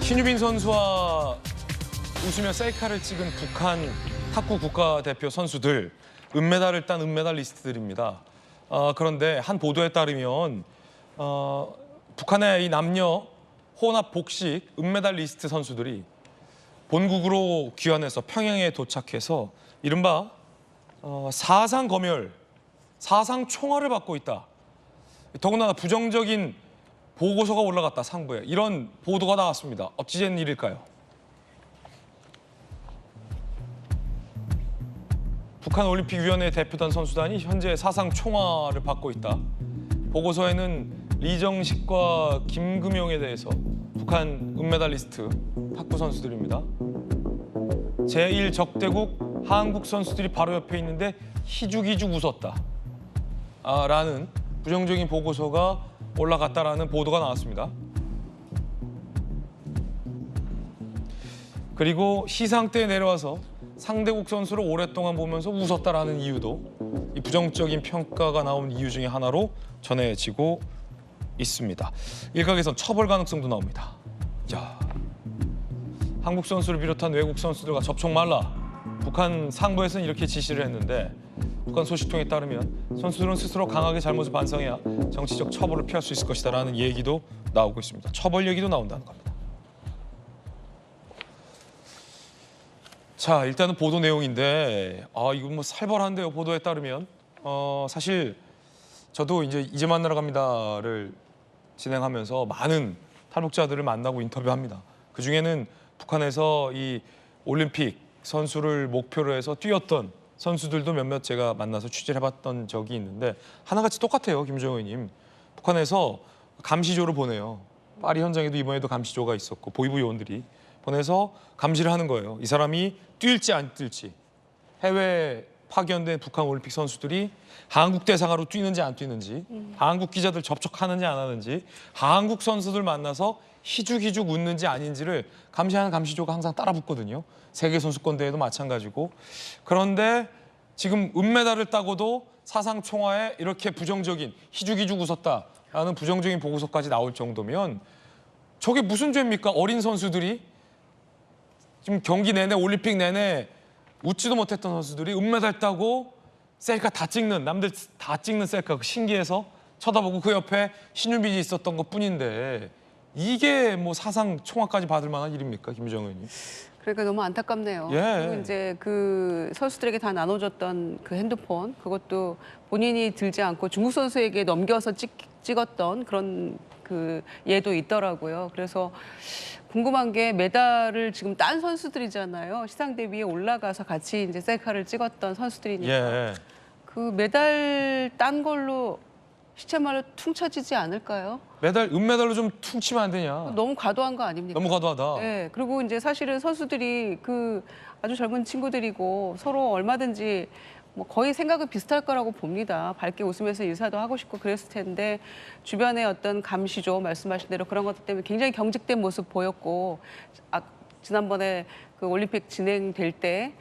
신유빈 선수와 웃으며 셀카를 찍은 북한 탁구 국가대표 선수들, 은메달을 딴 은메달리스트들입니다. 그런데 한 보도에 따르면 북한의 이 남녀 혼합 복식 은메달리스트 선수들이 본국으로 귀환해서 평양에 도착해서 이른바 사상 검열, 사상 총알을 받고 있다. 더군다나 부정적인 보고서가 올라갔다, 상부에. 이런 보도가 나왔습니다. 어찌된 일일까요? 북한올림픽위원회 대표단 선수단이 현재 사상 총알을 받고 있다. 보고서에는 리정식과 김금용에 대해서 북한 은메달리스트 탁구 선수들입니다. 제1적대국 한국 선수들이 바로 옆에 있는데 희죽희죽 웃었다. 라는 부정적인 보고서가 올라갔다라는 보도가 나왔습니다. 그리고 시상대에 내려와서 상대국 선수를 오랫동안 보면서 웃었다라는 이유도 이 부정적인 평가가 나온 이유 중에 하나로 전해지고 있습니다. 일각에선 처벌 가능성도 나옵니다. 자, 한국 선수를 비롯한 외국 선수들과 접촉 말라. 북한 상부에서는 이렇게 지시를 했는데 북한 소식통에 따르면 선수들은 스스로 강하게 잘못을 반성해야 정치적 처벌을 피할 수 있을 것이다라는 얘기도 나오고 있습니다. 처벌 얘기도 나온다는 겁니다. 자, 일단은 보도 내용인데 이거 뭐 살벌한데요. 보도에 따르면 사실 저도 이제 만나러 갑니다를 진행하면서 많은 탈북자들을 만나고 인터뷰합니다. 그 중에는 북한에서 이 올림픽 선수를 목표로 해서 뛰었던 선수들도 몇몇 제가 만나서 취재를 해봤던 적이 있는데 하나같이 똑같아요. 김정은 의원님. 북한에서 감시조를 보내요. 파리 현장에도 이번에도 감시조가 있었고 보위부 요원들이 보내서 감시를 하는 거예요. 이 사람이 뛸지 안 뛸지. 해외 파견된 북한 올림픽 선수들이 한국 대상으로 뛰는지 안 뛰는지, 한국 기자들 접촉하는지 안 하는지, 한국 선수들 만나서 희죽희죽 웃는지 아닌지를 감시하는 감시조가 항상 따라 붙거든요. 세계선수권대회도 마찬가지고. 그런데 지금 은메달을 따고도 사상 총화에 이렇게 부정적인 희죽희죽 웃었다라는 부정적인 보고서까지 나올 정도면 저게 무슨 죄입니까? 어린 선수들이 지금 경기 내내 올림픽 내내 웃지도 못했던 선수들이 은메달 따고 셀카 다 찍는, 남들 다 찍는 셀카 신기해서 쳐다보고 그 옆에 신유빈이 있었던 것뿐인데 이게 뭐 사상 총화까지 받을 만한 일입니까, 김정은 의원님? 그러니까 너무 안타깝네요. 예. 그리고 이제 그 선수들에게 다 나눠줬던 그 핸드폰, 그것도 본인이 들지 않고 중국 선수에게 넘겨서 찍었던 그런 그 예도 있더라고요. 그래서 궁금한 게 메달을 지금 딴 선수들이잖아요. 시상대 위에 올라가서 같이 이제 셀카를 찍었던 선수들이니까 예. 그 메달 딴 걸로 시체말로 퉁쳐지지 않을까요? 은메달로 좀 퉁치면 안 되냐? 너무 과도한 거 아닙니까? 너무 과도하다. 네, 그리고 이제 사실은 선수들이 그 아주 젊은 친구들이고 서로 얼마든지 뭐 거의 생각은 비슷할 거라고 봅니다. 밝게 웃으면서 인사도 하고 싶고 그랬을 텐데 주변에 어떤 감시조 말씀하신 대로 그런 것들 때문에 굉장히 경직된 모습 보였고 지난번에 그 올림픽 진행될 때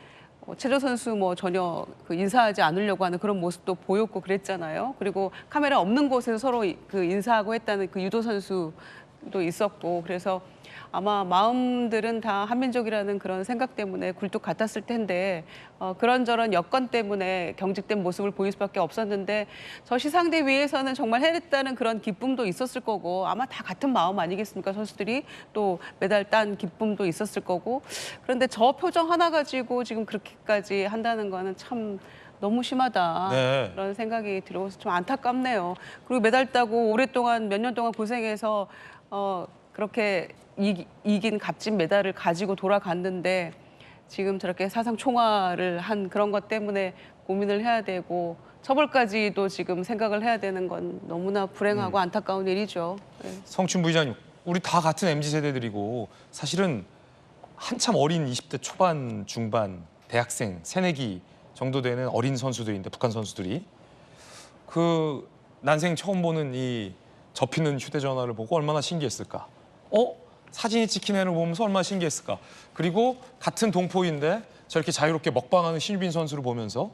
체조 선수 뭐 전혀 그 인사하지 않으려고 하는 그런 모습도 보였고 그랬잖아요. 그리고 카메라 없는 곳에서 서로 그 인사하고 했다는 그 유도 선수도 있었고 그래서 아마 마음들은 다 한민족이라는 그런 생각 때문에 굴뚝 같았을 텐데 그런저런 여건 때문에 경직된 모습을 보일 수밖에 없었는데 저 시상대 위에서는 정말 해냈다는 그런 기쁨도 있었을 거고 아마 다 같은 마음 아니겠습니까? 선수들이 또 메달 딴 기쁨도 있었을 거고 그런데 저 표정 하나 가지고 지금 그렇게까지 한다는 거는 참 너무 심하다 네. 그런 생각이 들어서 좀 안타깝네요. 그리고 메달 따고 오랫동안 몇 년 동안 고생해서 그렇게 이긴 값진 메달을 가지고 돌아갔는데 지금 저렇게 사상 총화를 한 그런 것 때문에 고민을 해야 되고 처벌까지도 지금 생각을 해야 되는 건 너무나 불행하고 안타까운 일이죠. 네. 성춘 부의장님, 우리 다 같은 MZ 세대들이고 사실은 한참 어린 20대 초반, 중반, 대학생, 새내기 정도 되는 어린 선수들인데 북한 선수들이 그 난생 처음 보는 이 접히는 휴대전화를 보고 얼마나 신기했을까? 사진이 찍힌 애를 보면서 얼마나 신기했을까? 그리고 같은 동포인데 저렇게 자유롭게 먹방하는 신유빈 선수를 보면서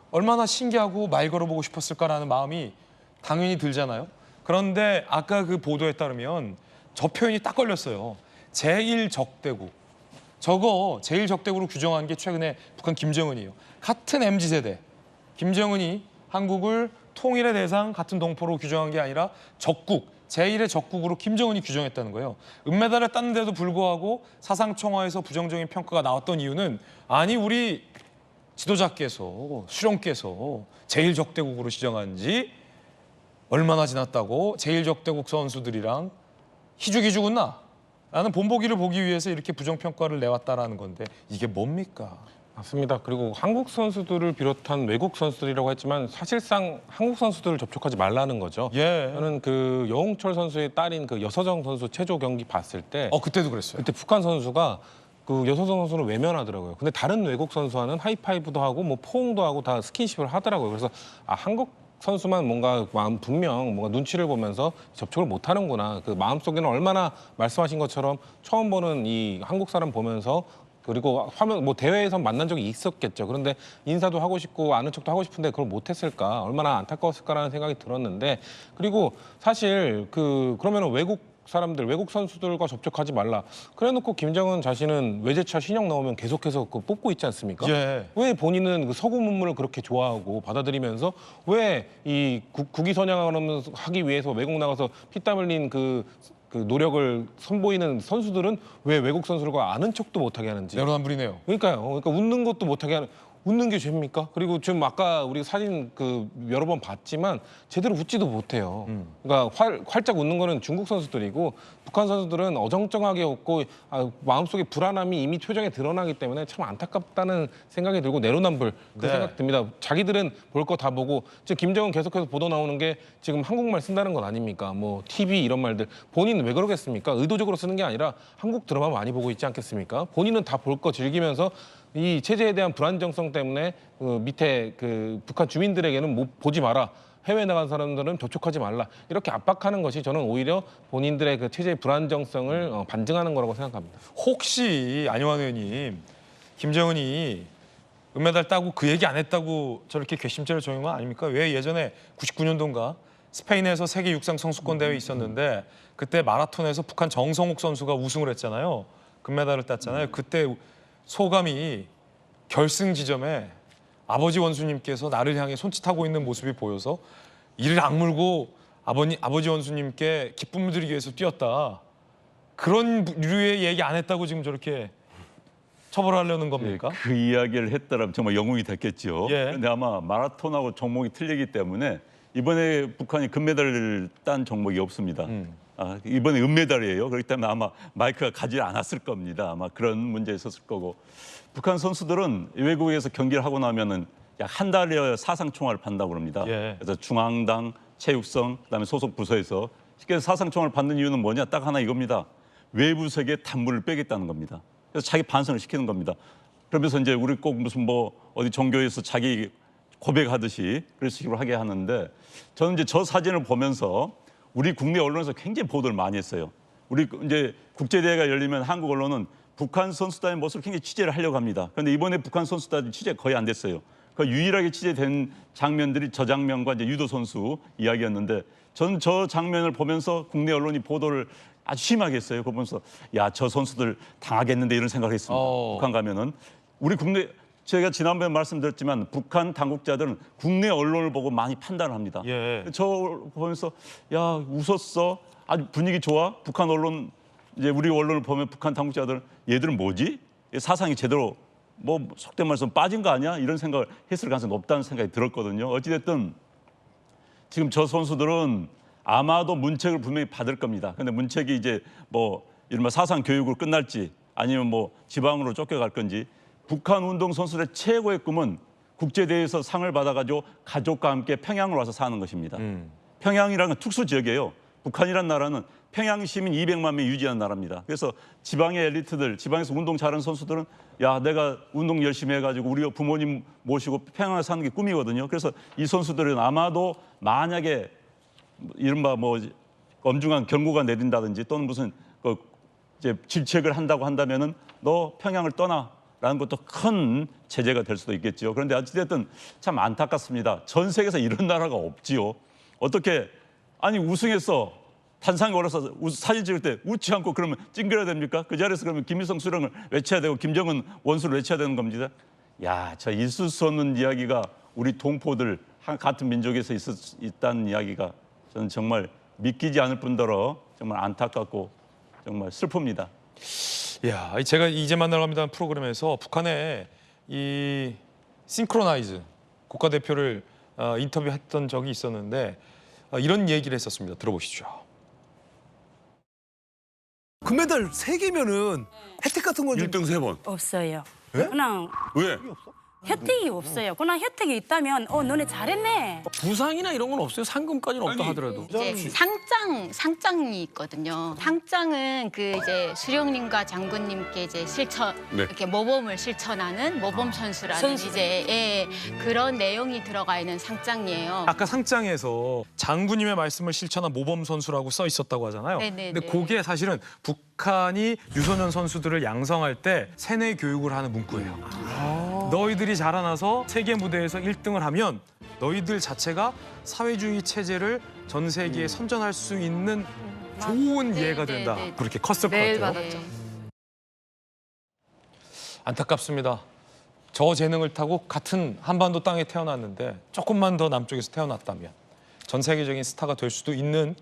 얼마나 신기하고 말 걸어보고 싶었을까라는 마음이 당연히 들잖아요. 그런데 아까 그 보도에 따르면 저 표현이 딱 걸렸어요. 제1적대국. 저거 제1적대국으로 규정한 게 최근에 북한 김정은이에요. 같은 MZ세대. 김정은이 한국을 통일의 대상 같은 동포로 규정한 게 아니라 적국, 제1의 적국으로 김정은이 규정했다는 거예요. 은메달을 땄는데도 불구하고 사상청화에서 부정적인 평가가 나왔던 이유는 아니 우리 지도자께서 수령께서 제1적대국으로 지정한 지 얼마나 지났다고 제1적대국 선수들이랑 희죽이 죽었나? 라는 본보기를 보기 위해서 이렇게 부정평가를 내왔다라는 건데 이게 뭡니까? 맞습니다. 그리고 한국 선수들을 비롯한 외국 선수들이라고 했지만 사실상 한국 선수들을 접촉하지 말라는 거죠. 예. 저는 그 여홍철 선수의 딸인 그 여서정 선수 체조 경기 봤을 때 그때도 그랬어요. 그때 북한 선수가 그 여서정 선수를 외면하더라고요. 근데 다른 외국 선수와는 하이파이브도 하고 뭐 포옹도 하고 다 스킨십을 하더라고요. 그래서 한국 선수만 뭔가 분명 뭔가 눈치를 보면서 접촉을 못 하는구나. 그 마음속에는 얼마나 말씀하신 것처럼 처음 보는 이 한국 사람 보면서 그리고 화면 뭐 대회에서 만난 적이 있었겠죠. 그런데 인사도 하고 싶고 아는 척도 하고 싶은데 그걸 못했을까? 얼마나 안타까웠을까라는 생각이 들었는데 그리고 사실 그러면은 외국 사람들, 외국 선수들과 접촉하지 말라. 그래놓고 김정은 자신은 외제차 신형 나오면 계속해서 뽑고 있지 않습니까? 예. 왜 본인은 그 서구 문물을 그렇게 좋아하고 받아들이면서 왜 이 국위 선양하기 위해서 외국 나가서 피땀 흘린 그 노력을 선보이는 선수들은 왜 외국 선수들과 아는 척도 못하게 하는지. 내로남불이네요. 그러니까요. 그러니까 웃는 것도 못하게 하는. 웃는 게 죄입니까? 그리고 지금 아까 우리 사진 여러 번 봤지만 제대로 웃지도 못해요. 그러니까 활짝 웃는 거는 중국 선수들이고 북한 선수들은 어정쩡하게 웃고 마음속에 불안함이 이미 표정에 드러나기 때문에 참 안타깝다는 생각이 들고 내로남불 그 네. 생각 듭니다. 자기들은 볼 거 다 보고 지금 김정은 계속해서 보도 나오는 게 지금 한국말 쓴다는 건 아닙니까? 뭐 TV 이런 말들 본인은 왜 그러겠습니까? 의도적으로 쓰는 게 아니라 한국 드라마 많이 보고 있지 않겠습니까? 본인은 다 볼 거 즐기면서 이 체제에 대한 불안정성 때문에 밑에 북한 주민들에게는 보지 마라. 해외 나간 사람들은 접촉하지 말라. 이렇게 압박하는 것이 저는 오히려 본인들의 그 체제의 불안정성을 반증하는 거라고 생각합니다. 혹시 안용환 의원님 김정은이 은메달 따고 그 얘기 안 했다고 저렇게 괘씸죄를 적용한 거 아닙니까? 왜 예전에 99년도인가 스페인에서 세계 육상 선수권 대회 있었는데 그때 마라톤에서 북한 정성욱 선수가 우승을 했잖아요. 금메달을 땄잖아요. 그때 소감이 결승 지점에 아버지 원수님께서 나를 향해 손짓하고 있는 모습이 보여서 이를 악물고 아버지 원수님께 기쁨을 드리기 위해서 뛰었다. 그런 류의 얘기 안 했다고 지금 저렇게 처벌하려는 겁니까? 그 이야기를 했더라면 정말 영웅이 됐겠죠. 예. 그런데 아마 마라톤하고 종목이 틀리기 때문에 이번에 북한이 금메달을 딴 종목이 없습니다. 이번에 은메달이에요. 그렇기 때문에 아마 마이크가 가지 않았을 겁니다. 아마 그런 문제 있었을 거고. 북한 선수들은 외국에서 경기를 하고 나면은 약 한 달여 사상총화를 받는다고 합니다. 예. 그래서 중앙당, 체육성, 그다음에 소속 부서에서 쉽게 해서 사상총화를 받는 이유는 뭐냐? 딱 하나 이겁니다. 외부 세계에 단물을 빼겠다는 겁니다. 그래서 자기 반성을 시키는 겁니다. 그러면서 이제 우리 꼭 무슨 뭐 어디 종교에서 자기 고백하듯이 그런 식으로 하게 하는데 저는 이제 저 사진을 보면서 우리 국내 언론에서 굉장히 보도를 많이 했어요. 우리 이제 국제대회가 열리면 한국 언론은 북한 선수단의 모습을 굉장히 취재를 하려고 합니다. 그런데 이번에 북한 선수단 취재 거의 안 됐어요. 그 유일하게 취재된 장면들이 저 장면과 이제 유도 선수 이야기였는데 저는 저 장면을 보면서 국내 언론이 보도를 아주 심하게 했어요. 그거 보면서 야, 저 선수들 당하겠는데 이런 생각을 했습니다. 북한 가면은 우리 국내 제가 지난번에 말씀드렸지만 북한 당국자들은 국내 언론을 보고 많이 판단을 합니다. 예. 저 보면서 야, 웃었어. 아주 분위기 좋아. 북한 언론 이제 우리 언론을 보면 북한 당국자들은 얘들은 뭐지? 사상이 제대로 뭐 속된 말씀 빠진 거 아니야? 이런 생각을 했을 가능성이 높다는 생각이 들었거든요. 어찌됐든 지금 저 선수들은 아마도 문책을 분명히 받을 겁니다. 근데 문책이 이제 뭐 이른바 사상 교육으로 끝날지 아니면 뭐 지방으로 쫓겨갈 건지 북한 운동 선수들의 최고의 꿈은 국제대회에서 상을 받아가지고 가족과 함께 평양으로 와서 사는 것입니다. 평양이라는 건 특수 지역이에요. 북한이라는 나라는 평양 시민 200만 명 유지하는 나라입니다. 그래서 지방의 엘리트들, 지방에서 운동 잘하는 선수들은 야, 내가 운동 열심히 해가지고 우리 부모님 모시고 평양에 사는 게 꿈이거든요. 그래서 이 선수들은 아마도 만약에 이른바 뭐 엄중한 경고가 내린다든지 또는 무슨 이제 질책을 한다고 한다면은 너 평양을 떠나라는 것도 큰 제재가 될 수도 있겠죠. 그런데 어찌됐든 참 안타깝습니다. 전 세계에서 이런 나라가 없지요. 어떻게 아니 우승했어. 단상에 올라서 사진 찍을 때 웃지 않고 그러면 찡그려야 됩니까? 그 자리에서 그러면 김일성 수령을 외쳐야 되고 김정은 원수를 외쳐야 되는 겁니다. 야, 저 있을 수 없는 이야기가 우리 동포들 같은 민족에서 있다는 이야기가 저는 정말 믿기지 않을 뿐더러 정말 안타깝고 정말 슬픕니다. 야, 제가 이제 만나러 갑니다 프로그램에서 북한의 이 싱크로나이즈 국가대표를 인터뷰했던 적이 있었는데 이런 얘기를 했었습니다. 들어보시죠. 금메달 3개면은 혜택 같은 건 좀 1등 3번. 없어요. 그냥 왜? 혜택이 없어요. 그냥 혜택이 있다면 너네 잘했네. 부상이나 이런 건 없어요? 상금까지는 없다 하더라도. 이제 상장이 있거든요. 상장은 그 이제 수령님과 장군님께 이제 네. 이렇게 모범을 실천하는 모범 선수라는 선수. 이제 그런 내용이 들어가 있는 상장이에요. 아까 상장에서 장군님의 말씀을 실천한 모범 선수라고 써 있었다고 하잖아요. 네네네. 근데 그게 사실은 북한이 유소년 선수들을 양성할 때 세뇌 교육을 하는 문구예요. 너희들이 자라나서 세계 무대에서 1등을 하면 너희들 자체가 사회주의 체제를 전 세계에 선전할 수 있는 좋은 네, 예가 네, 된다. 네. 그렇게 컸을 것 매일 같아요. 받았죠. 안타깝습니다. 저 재능을 타고 같은 한반도 땅에 태어났는데 조금만 더 남쪽에서 태어났다면 전 세계적인 스타가 될 수도 있는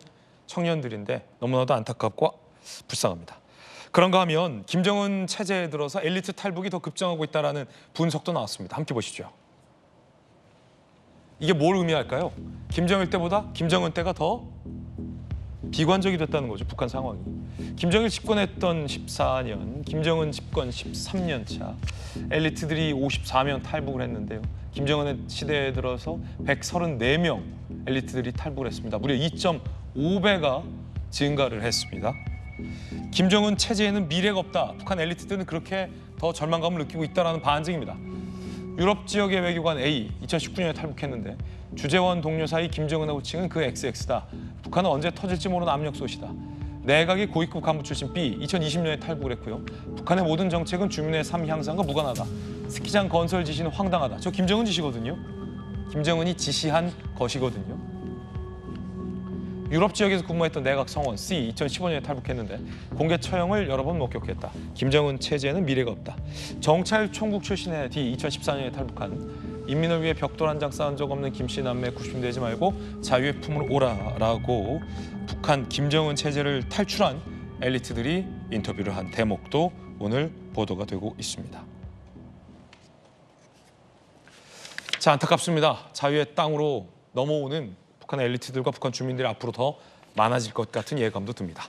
청년들인데 너무나도 안타깝고 불쌍합니다. 그런가 하면 김정은 체제에 들어서 엘리트 탈북이 더 급증하고 있다는 분석도 나왔습니다. 함께 보시죠. 이게 뭘 의미할까요? 김정일 때보다 김정은 때가 더 비관적이 됐다는 거죠. 북한 상황이. 김정일 집권했던 14년, 김정은 집권 13년 차 엘리트들이 54명 탈북을 했는데요. 김정은의 시대에 들어서 134명 엘리트들이 탈북을 했습니다. 무려 2.5배가 증가를 했습니다. 김정은 체제에는 미래가 없다. 북한 엘리트들은 그렇게 더 절망감을 느끼고 있다는 반증입니다. 유럽 지역의 외교관 A 2019년에 탈북했는데 주재원 동료 사이 김정은하고 칭은 그 XX다. 북한은 언제 터질지 모르는 압력솥이다. 내각의 고위급 간부 출신 B 2020년에 탈북을 했고요. 북한의 모든 정책은 주민의 삶 향상과 무관하다. 스키장 건설 지시는 황당하다. 저 김정은 지시거든요. 김정은이 지시한 것이거든요. 유럽 지역에서 근무했던 내각 성원 C 2015년에 탈북했는데 공개 처형을 여러 번 목격했다. 김정은 체제에는 미래가 없다. 정찰 총국 출신의 D 2014년에 탈북한 인민을 위해 벽돌 한 장 쌓은 적 없는 김씨 남매 구심되지 말고 자유의 품으로 오라라고 북한 김정은 체제를 탈출한 엘리트들이 인터뷰를 한 대목도 오늘 보도가 되고 있습니다. 자, 안타깝습니다. 자유의 땅으로 넘어오는 북한의 엘리트들과 북한 주민들이 앞으로 더 많아질 것 같은 예감도 듭니다.